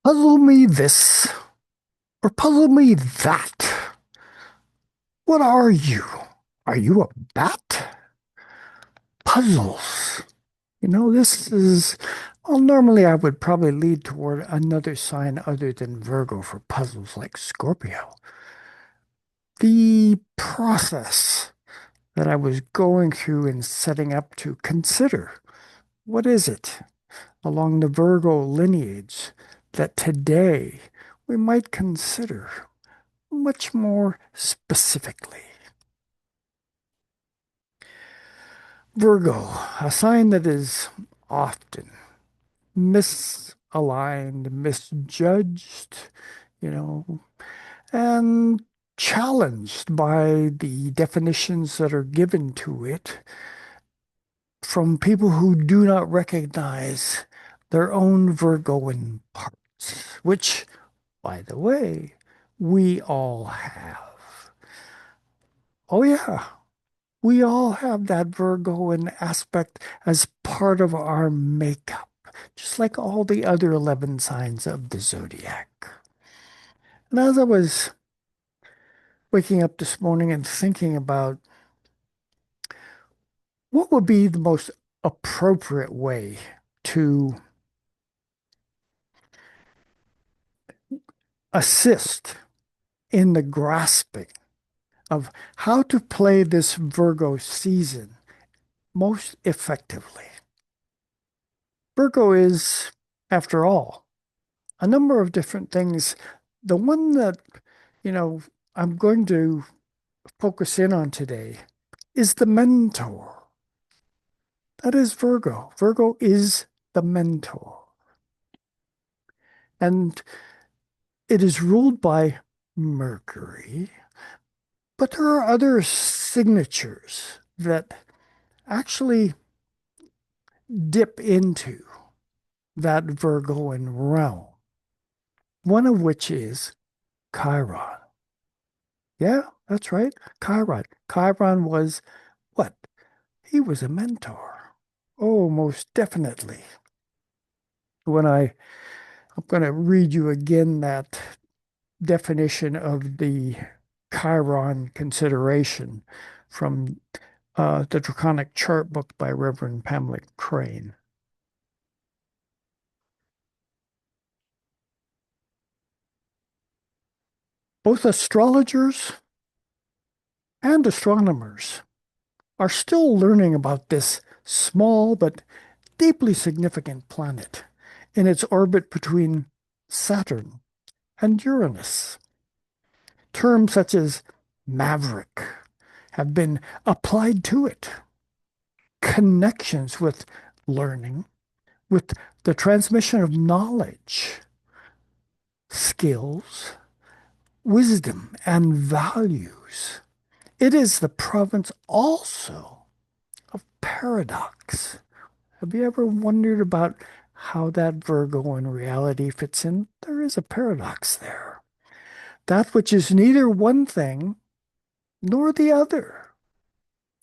Puzzle me this or puzzle me that. What are you? Are you a bat? Puzzles. This is, well, normally I would probably lead toward another sign other than Virgo for puzzles like Scorpio. The process that I was going through and setting up to consider what is it along the Virgo lineage that today we might consider much more specifically. Virgo, a sign that is often misaligned, misjudged, you know, and challenged by the definitions that are given to it from people who do not recognize their own Virgoan parts, which, by the way, we all have. Oh, yeah. We all have that Virgoan aspect as part of our makeup, just like all the other 11 signs of the zodiac. And as I was waking up this morning and thinking about what would be the most appropriate way to assist in the grasping of how to play this Virgo season most effectively. Virgo is, after all, a number of different things. The one that, you know, I'm going to focus in on today is the mentor. That is Virgo. Virgo is the mentor. And it is ruled by Mercury, but there are other signatures that actually dip into that Virgoan realm, one of which is Chiron. Yeah, that's right. Chiron. Chiron was what? He was a mentor. Oh, most definitely. I'm going to read you again that definition of the Chiron consideration from the Draconic Chart book by Reverend Pamela Crane. Both astrologers and astronomers are still learning about this small but deeply significant planet in its orbit between Saturn and Uranus. Terms such as maverick have been applied to it. Connections with learning, with the transmission of knowledge, skills, wisdom, and values. It is the province also of paradox. Have you ever wondered about how that Virgo in reality fits in? There is a paradox there. That which is neither one thing nor the other.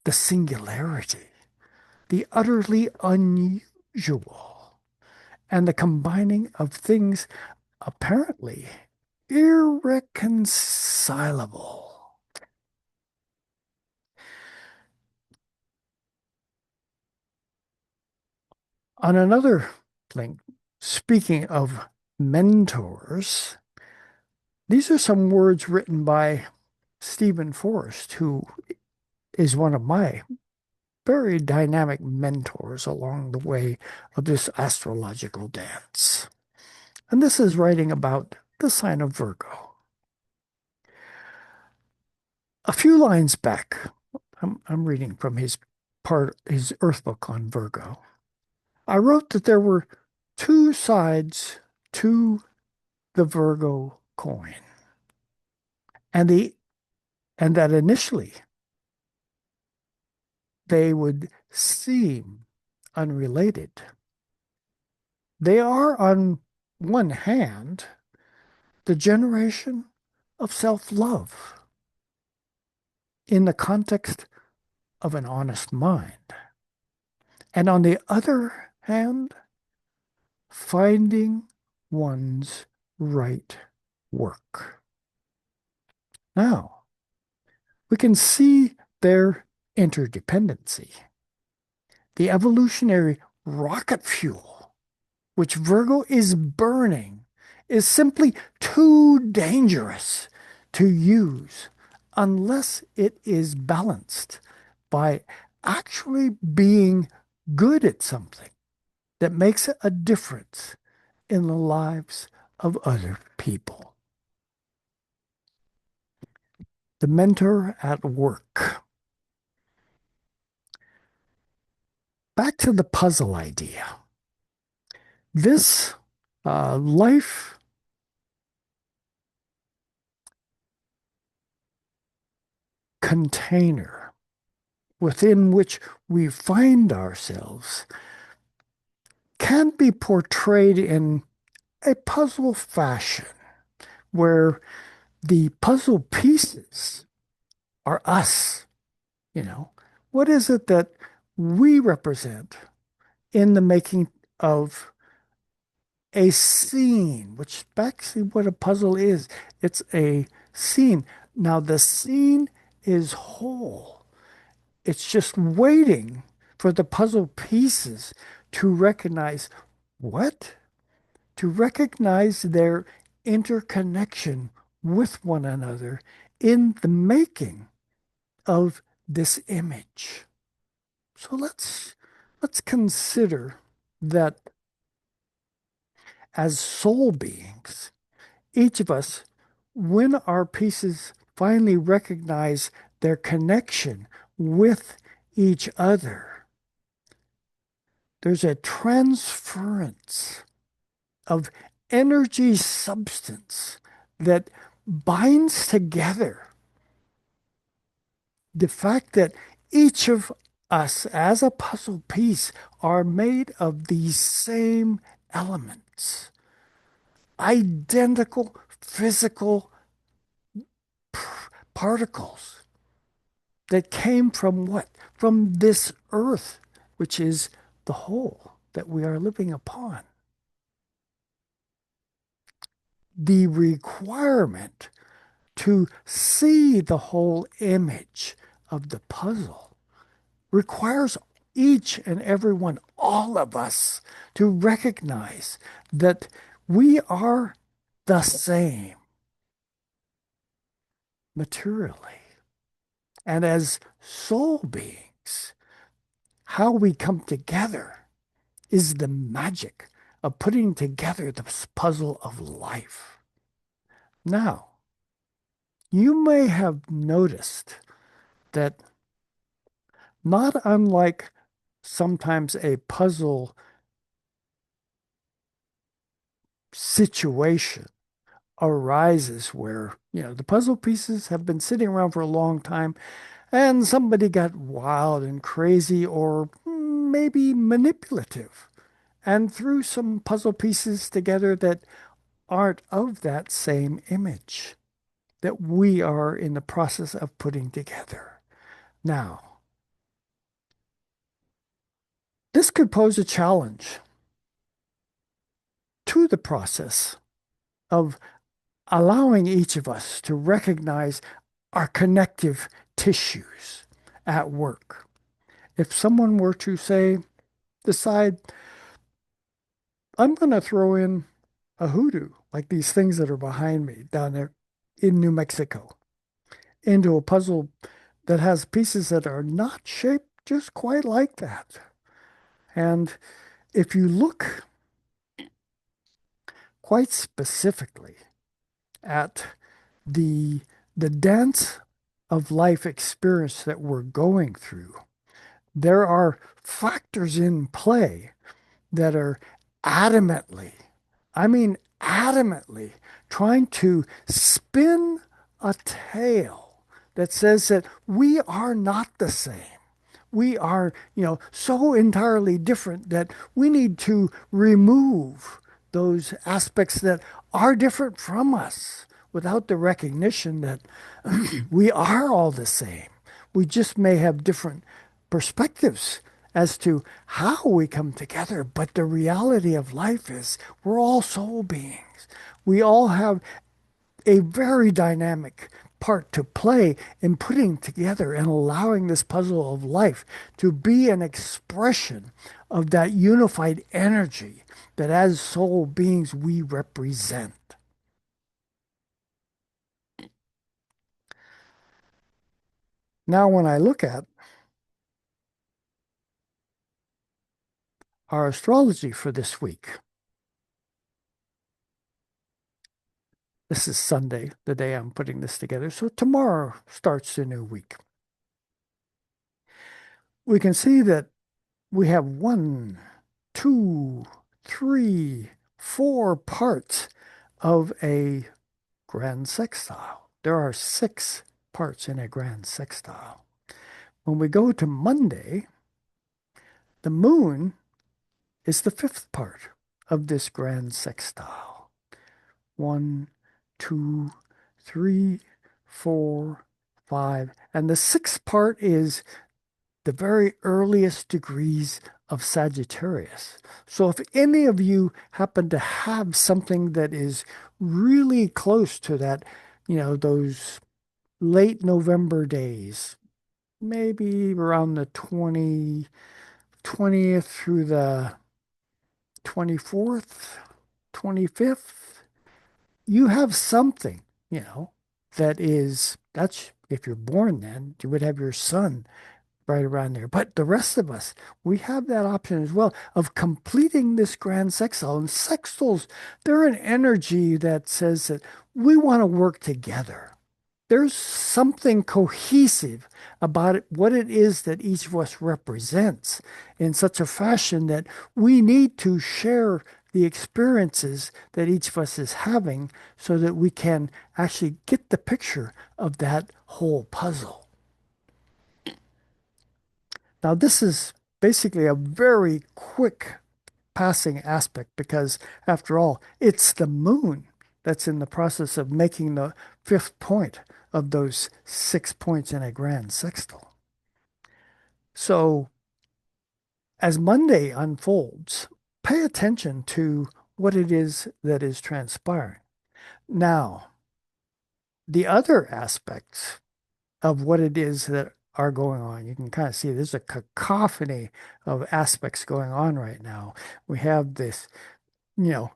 The singularity, the utterly unusual, and the combining of things apparently irreconcilable. On another link, speaking of mentors, these are some words written by Stephen Forrest, who is one of my very dynamic mentors along the way of this astrological dance. And this is writing about the sign of Virgo. A few lines back, I'm reading from his Earth book on Virgo. I wrote that there were two sides to the Virgo coin, and the and that initially they would seem unrelated. They are, on one hand, the generation of self-love in the context of an honest mind. And on the other hand, finding one's right work. Now, we can see their interdependency. The evolutionary rocket fuel, which Virgo is burning, is simply too dangerous to use unless it is balanced by actually being good at something that makes a difference in the lives of other people. The mentor at work. Back to the puzzle idea. This life container within which we find ourselves can be portrayed in a puzzle fashion where the puzzle pieces are us, you know. What is it that we represent in the making of a scene, which actually what a puzzle is? It's a scene. Now, the scene is whole. It's just waiting for the puzzle pieces to recognize what? To recognize their interconnection with one another in the making of this image. So let's consider that as soul beings, each of us, when our pieces finally recognize their connection with each other, there's a transference of energy substance that binds together the fact that each of us as a puzzle piece are made of these same elements, identical physical particles that came from what? From this earth, which is the whole that we are living upon. The requirement to see the whole image of the puzzle requires each and every one, all of us, to recognize that we are the same materially. And as soul beings, how we come together is the magic of putting together this puzzle of life. Now, you may have noticed that not unlike sometimes a puzzle situation arises where, the puzzle pieces have been sitting around for a long time and somebody got wild and crazy or maybe manipulative and threw some puzzle pieces together that aren't of that same image that we are in the process of putting together. Now, this could pose a challenge to the process of allowing each of us to recognize our connective tissues at work. If someone were to say, decide, I'm going to throw in a hoodoo, like these things that are behind me down there in New Mexico, into a puzzle that has pieces that are not shaped just quite like that. And if you look quite specifically at the the dance of life experience that we're going through, there are factors in play that are adamantly, I mean adamantly, trying to spin a tale that says that we are not the same. We are, so entirely different that we need to remove those aspects that are different from us without the recognition that we are all the same. We just may have different perspectives as to how we come together. But the reality of life is we're all soul beings. We all have a very dynamic part to play in putting together and allowing this puzzle of life to be an expression of that unified energy that as soul beings we represent. Now, when I look at our astrology for this week, this is Sunday, the day I'm putting this together. So tomorrow starts the new week. We can see that we have one, two, three, four parts of a grand sextile. There are six parts in a grand sextile. When we go to Monday, the moon is the fifth part of this grand sextile. One, two, three, four, five. And the sixth part is the very earliest degrees of Sagittarius. So if any of you happen to have something that is really close to that, those late November days, maybe around the 20th through the 24th, 25th, you have something, that's if you're born then, you would have your sun right around there. But the rest of us, we have that option as well of completing this grand sextile. And sextiles, they're an energy that says that we want to work together. There's something cohesive about what it is that each of us represents in such a fashion that we need to share the experiences that each of us is having so that we can actually get the picture of that whole puzzle. Now, this is basically a very quick passing aspect because, after all, it's the moon that's in the process of making the fifth point of those 6 points in a grand sextile. So, as Monday unfolds, pay attention to what it is that is transpiring. Now, the other aspects of what it is that are going on. You can kind of see there's a cacophony of aspects going on right now. We have this, you know,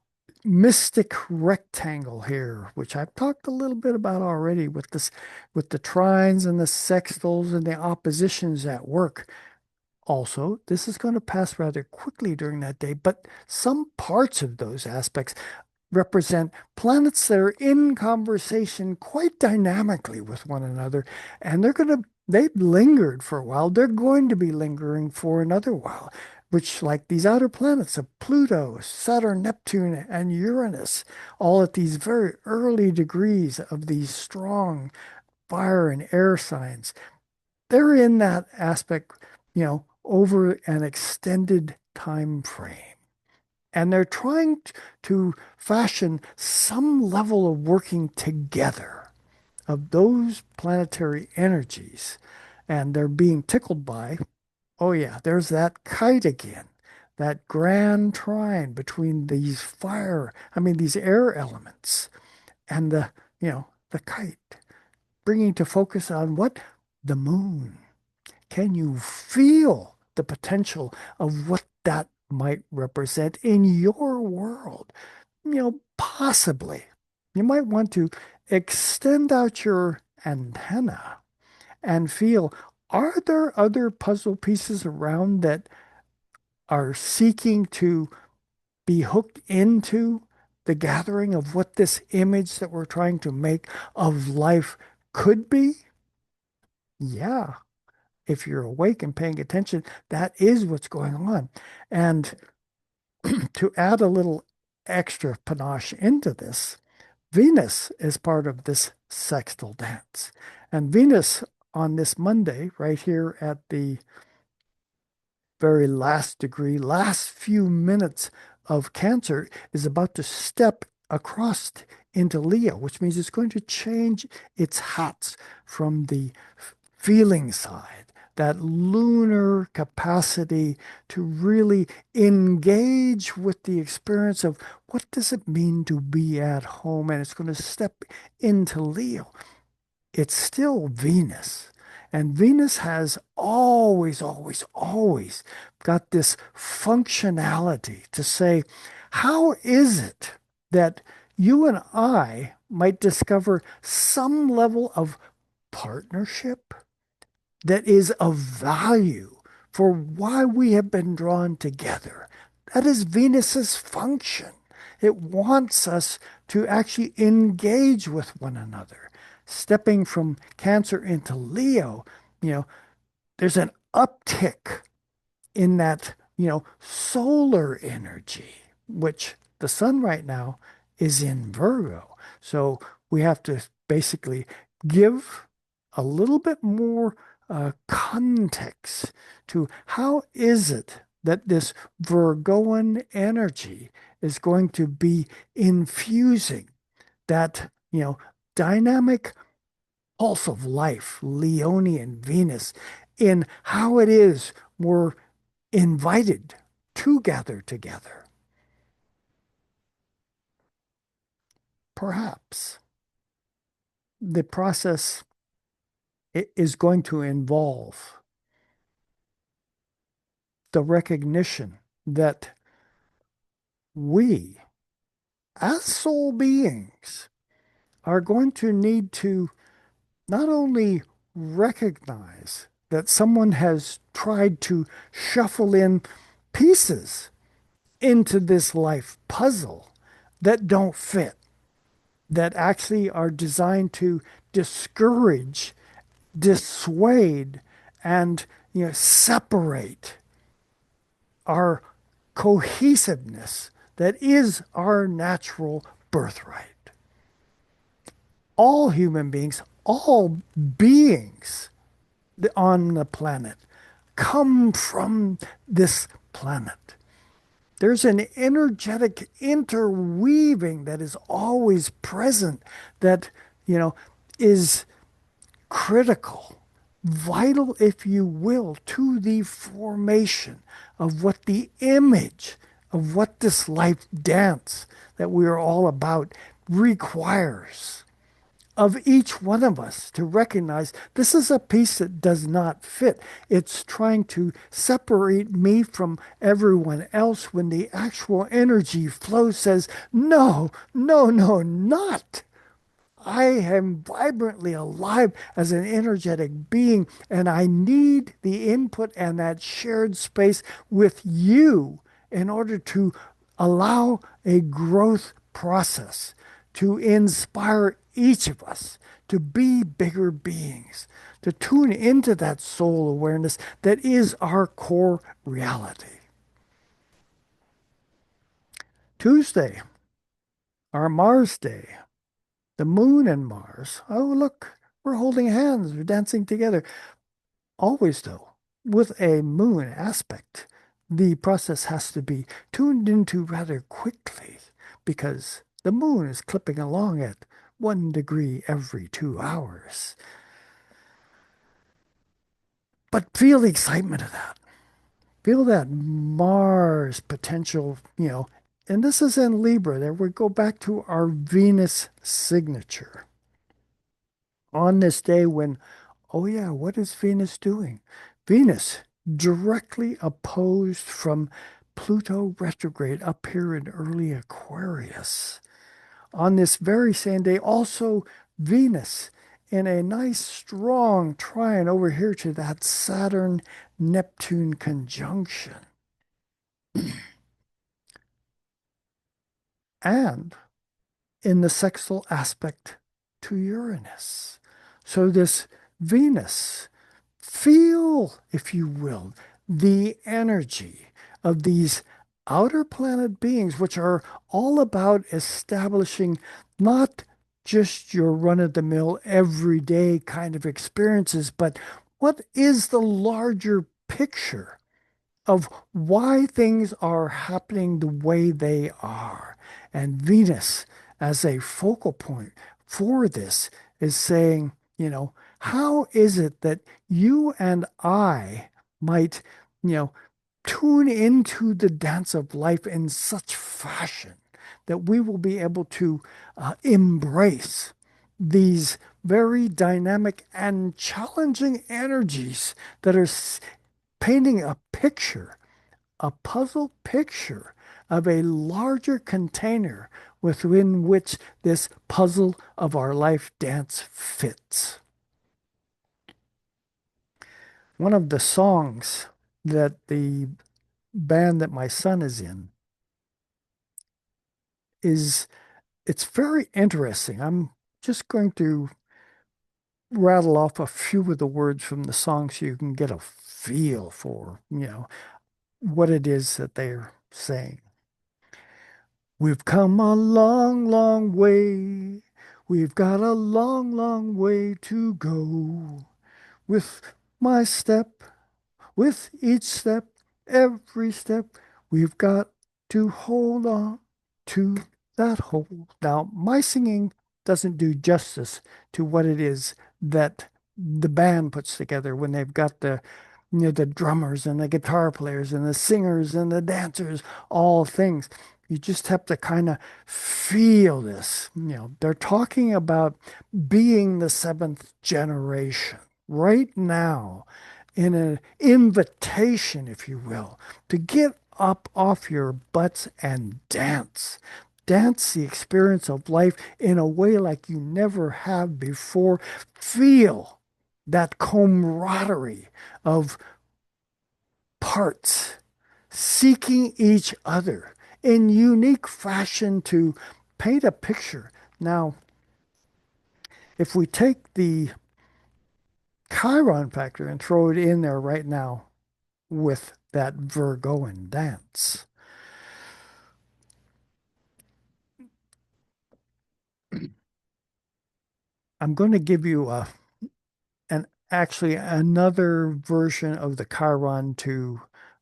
mystic rectangle here, which I've talked a little bit about already with the trines and the sextiles and the oppositions at work. Also, this is going to pass rather quickly during that day, but some parts of those aspects represent planets that are in conversation quite dynamically with one another, and they've lingered for a while. They're going to be lingering for another while, which, like these outer planets of Pluto, Saturn, Neptune, and Uranus, all at these very early degrees of these strong fire and air signs, they're in that aspect, over an extended time frame. And they're trying to fashion some level of working together of those planetary energies. And they're being tickled by, oh, yeah, there's that kite again, that grand trine between these air elements and the kite, bringing to focus on what? The moon. Can you feel the potential of what that might represent in your world? Possibly. You might want to extend out your antenna and feel, are there other puzzle pieces around that are seeking to be hooked into the gathering of what this image that we're trying to make of life could be? Yeah, if you're awake and paying attention, that is what's going on. And to add a little extra panache into this, Venus is part of this sextile dance. And Venus on this Monday, right here at the very last degree, last few minutes of Cancer, is about to step across into Leo, which means it's going to change its hats from the feeling side, that lunar capacity to really engage with the experience of what does it mean to be at home, and it's going to step into Leo. It's still Venus. And Venus has always, always, always got this functionality to say, how is it that you and I might discover some level of partnership that is of value for why we have been drawn together? That is Venus's function. It wants us to actually engage with one another. Stepping from Cancer into Leo, you know, there's an uptick in that, solar energy, which the sun right now is in Virgo. So we have to basically give a little bit more context to how is it that this Virgoan energy is going to be infusing that, dynamic pulse of life, Leonian Venus, in how it is we're invited to gather together. Perhaps the process is going to involve the recognition that we, as soul beings, are going to need to not only recognize that someone has tried to shuffle in pieces into this life puzzle that don't fit, that actually are designed to discourage, dissuade, and separate our cohesiveness that is our natural birthright. All human beings, all beings on the planet come from this planet. There's an energetic interweaving that is always present that, is critical, vital, if you will, to the formation of what the image of what this life dance that we are all about requires of each one of us to recognize this is a piece that does not fit. It's trying to separate me from everyone else when the actual energy flow says, no, no, no, not. I am vibrantly alive as an energetic being, and I need the input and that shared space with you in order to allow a growth process to inspire each of us to be bigger beings, to tune into that soul awareness that is our core reality. Tuesday, our Mars Day, the moon and Mars. Oh, look, we're holding hands, we're dancing together. Always, though, with a moon aspect, the process has to be tuned into rather quickly because the moon is clipping along at 1 degree every 2 hours. But feel the excitement of that. Feel that Mars potential, and this is in Libra. There we go back to our Venus signature. On this day when, oh yeah, what is Venus doing? Venus directly opposed from Pluto retrograde up here in early Aquarius. On this very same day, also Venus in a nice strong trine over here to that Saturn Neptune conjunction. And in the sextile aspect to Uranus. So this Venus, feel, if you will, the energy of these outer planet beings, which are all about establishing not just your run of the mill, everyday kind of experiences, but what is the larger picture of why things are happening the way they are. And Venus, as a focal point for this, is saying, How is it that you and I might, you know, tune into the dance of life in such fashion that we will be able to embrace these very dynamic and challenging energies that are painting a picture, a puzzle picture of a larger container within which this puzzle of our life dance fits. One of the songs that the band that my son is in is it's very interesting. I'm just going to rattle off a few of the words from the song so you can get a feel for, what it is that they're saying. We've come a long, long way. We've got a long, long way to go. With my step, with each step, every step, we've got to hold on to that hold. Now, my singing doesn't do justice to what it is that the band puts together when they've got the drummers and the guitar players and the singers and the dancers, all things. You just have to kind of feel this. They're talking about being the seventh generation right now in an invitation, if you will, to get up off your butts and dance. Dance the experience of life in a way like you never have before. Feel that camaraderie of parts seeking each other in unique fashion to paint a picture. Now, if we take the Chiron factor and throw it in there right now with that Virgoan dance, I'm going to give you actually another version of the Chiron to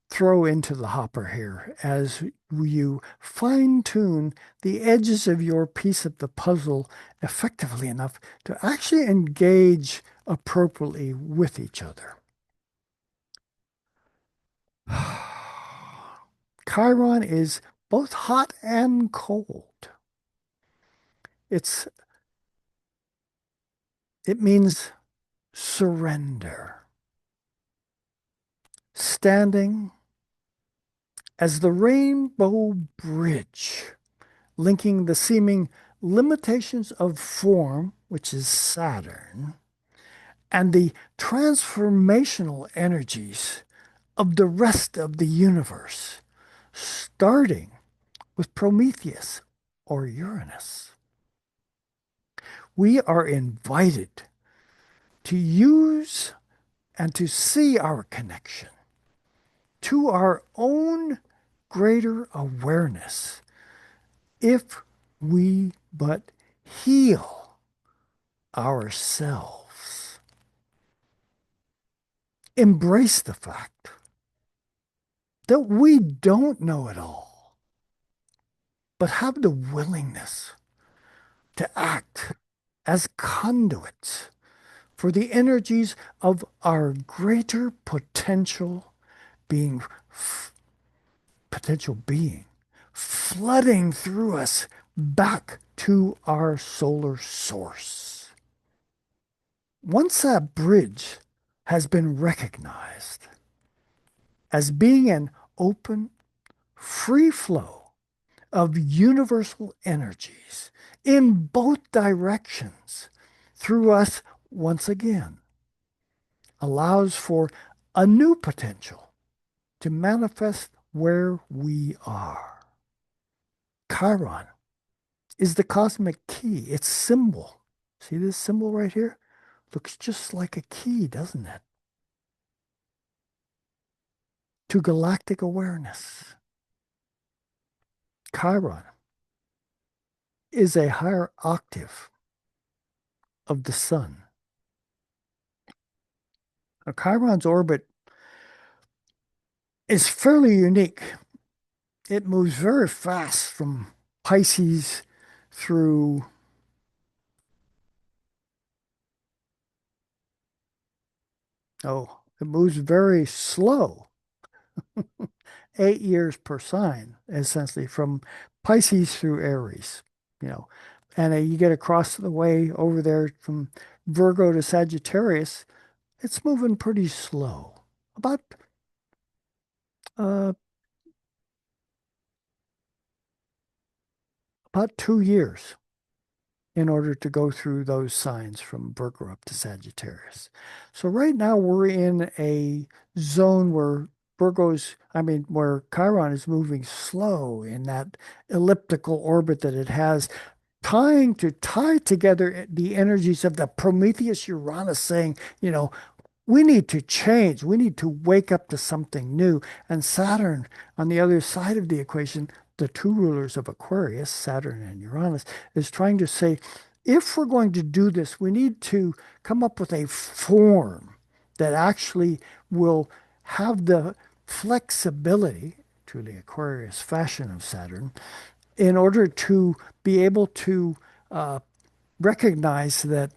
throw into the hopper here as you fine tune the edges of your piece of the puzzle effectively enough to actually engage appropriately with each other. Chiron is both hot and cold. It's it means surrender. Standing as the rainbow bridge linking the seeming limitations of form, which is Saturn, and the transformational energies of the rest of the universe, starting with Prometheus or Uranus. We are invited to use and to see our connection to our own greater awareness if we but heal ourselves. Embrace the fact that we don't know it all, but have the willingness to act as conduits for the energies of our greater being, potential being, flooding through us back to our solar source. Once that bridge has been recognized as being an open, free flow of universal energies in both directions through us once again, allows for a new potential to manifest where we are. Chiron is the cosmic key, its symbol. See this symbol right here? Looks just like a key, doesn't it? To galactic awareness. Chiron is a higher octave of the sun. Now, Chiron's orbit is fairly unique. It moves very fast from Pisces through Oh, it moves very slow, 8 years per sign, essentially from Pisces through Aries, you know. And you get across the way over there from Virgo to Sagittarius, it's moving pretty slow. Uh, about 2 years in order to go through those signs from Virgo up to Sagittarius. So right now we're in a zone where where Chiron is moving slow in that elliptical orbit that it has, trying to tie together the energies of the Prometheus Uranus saying, we need to change. We need to wake up to something new. And Saturn, on the other side of the equation, the two rulers of Aquarius, Saturn and Uranus, is trying to say, if we're going to do this, we need to come up with a form that actually will have the flexibility, to the Aquarius fashion of Saturn, in order to be able to uh, recognize that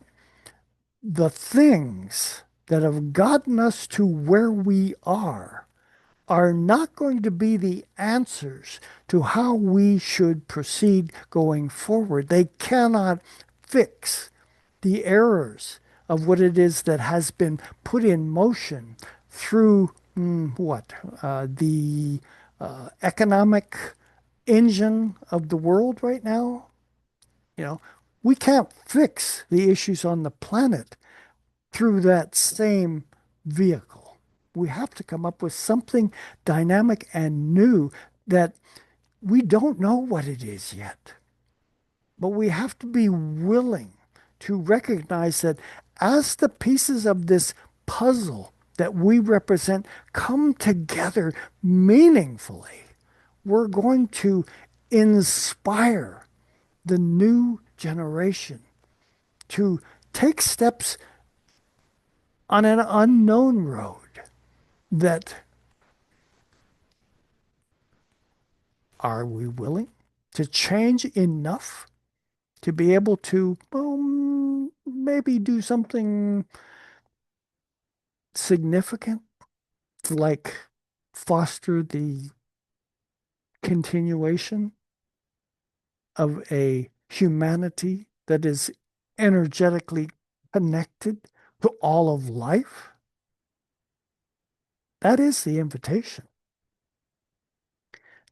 the things that have gotten us to where we are not going to be the answers to how we should proceed going forward. They cannot fix the errors of what it is that has been put in motion through the economic engine of the world right now. You know, we can't fix the issues on the planet through that same vehicle. We have to come up with something dynamic and new that we don't know what it is yet. But we have to be willing to recognize that as the pieces of this puzzle that we represent come together meaningfully, we're going to inspire the new generation to take steps on an unknown road that are we willing to change enough to be able to maybe do something significant like foster the continuation of a humanity that is energetically connected to all of life? That is the invitation.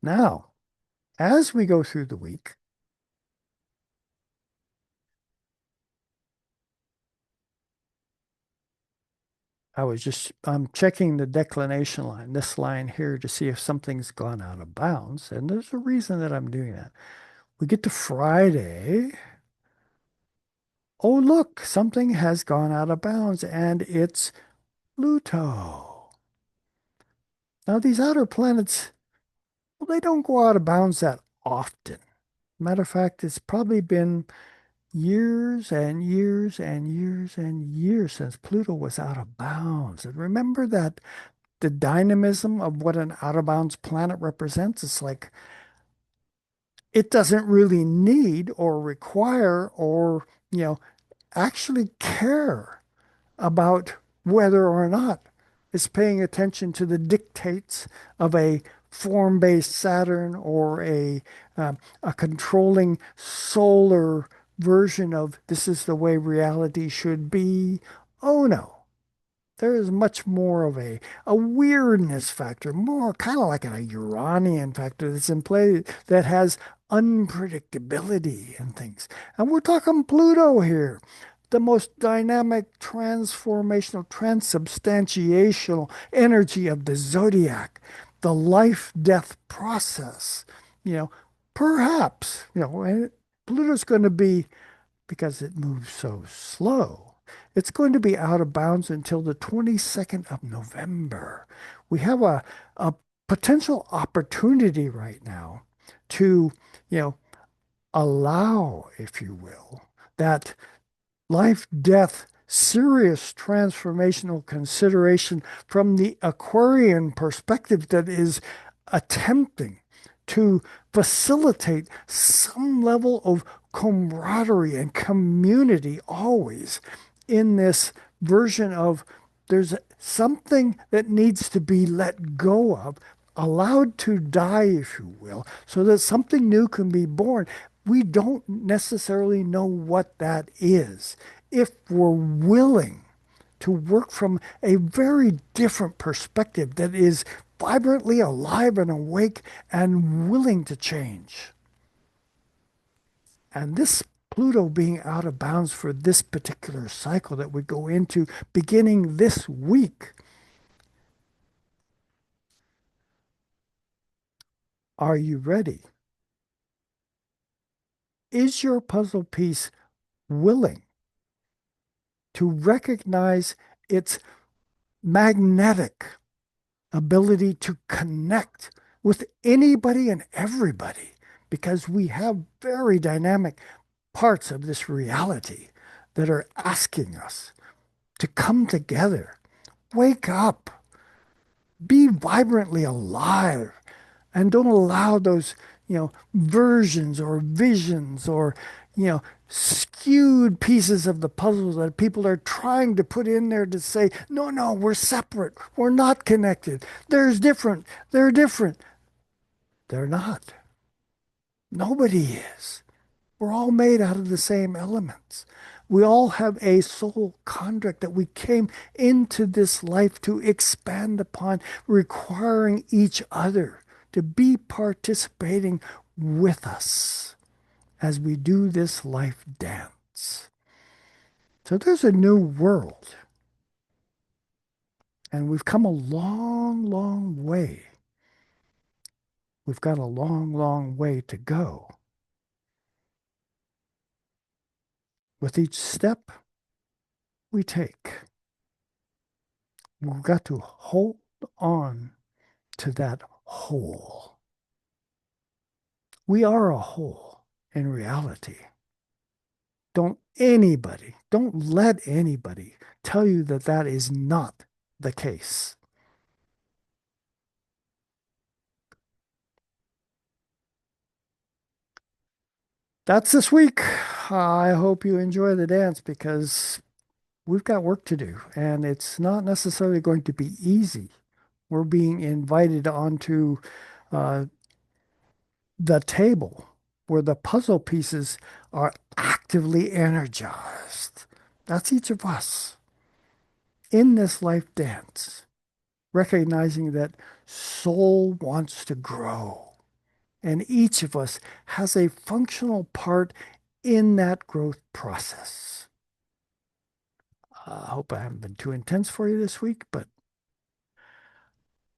Now, as we go through the week, I'm checking the declination line, this line here, to see if something's gone out of bounds. And there's a reason that I'm doing that. We get to Friday. Oh, look, something has gone out of bounds, and it's Pluto. Now, these outer planets, well, they don't go out of bounds that often. Matter of fact, it's probably been years and years and years and years since Pluto was out of bounds. And remember that the dynamism of what an out of bounds planet represents. It's like it doesn't really need or require or, actually care about whether or not it's paying attention to the dictates of a form-based Saturn or a controlling solar version of this is the way reality should be. Oh no. There is much more of a weirdness factor, more kind of like a Uranian factor that's in play that has unpredictability and things. And we're talking Pluto here, the most dynamic, transformational, transubstantiational energy of the zodiac, the life death process. You know, perhaps, and Pluto's going to be, because it moves so slow, it's going to be out of bounds until the 22nd of November. We have a potential opportunity right now to, you know, allow, if you will, that life, death, serious transformational consideration from the Aquarian perspective that is attempting to facilitate some level of camaraderie and community always in this version of there's something that needs to be let go of, allowed to die, if you will, so that something new can be born. We don't necessarily know what that is. If we're willing to work from a very different perspective that is vibrantly alive and awake and willing to change. And this Pluto being out of bounds for this particular cycle that we go into beginning this week, are you ready? Is your puzzle piece willing to recognize its magnetic ability to connect with anybody and everybody? Because we have very dynamic parts of this reality that are asking us to come together, wake up, be vibrantly alive, and don't allow those, versions or visions or, skewed pieces of the puzzle that people are trying to put in there to say, no, no, we're separate. We're not connected. There's different. They're different. They're not. Nobody is. We're all made out of the same elements. We all have a soul contract that we came into this life to expand upon, requiring each other to be participating with us as we do this life dance. So there's a new world, and we've come a long, long way. We've got a long, long way to go. With each step we take, we've got to hold on to that whole. We are a whole in reality. Don't let anybody tell you that that is not the case. That's this week. I hope you enjoy the dance because we've got work to do and it's not necessarily going to be easy. We're being invited onto uh, the table where the puzzle pieces are actively energized. That's each of us in this life dance, recognizing that soul wants to grow. And each of us has a functional part in that growth process. I hope I haven't been too intense for you this week, but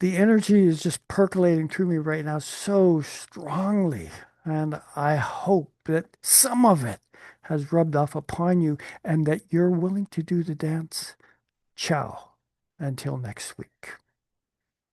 the energy is just percolating through me right now so strongly. And I hope that some of it has rubbed off upon you and that you're willing to do the dance. Ciao. Until next week.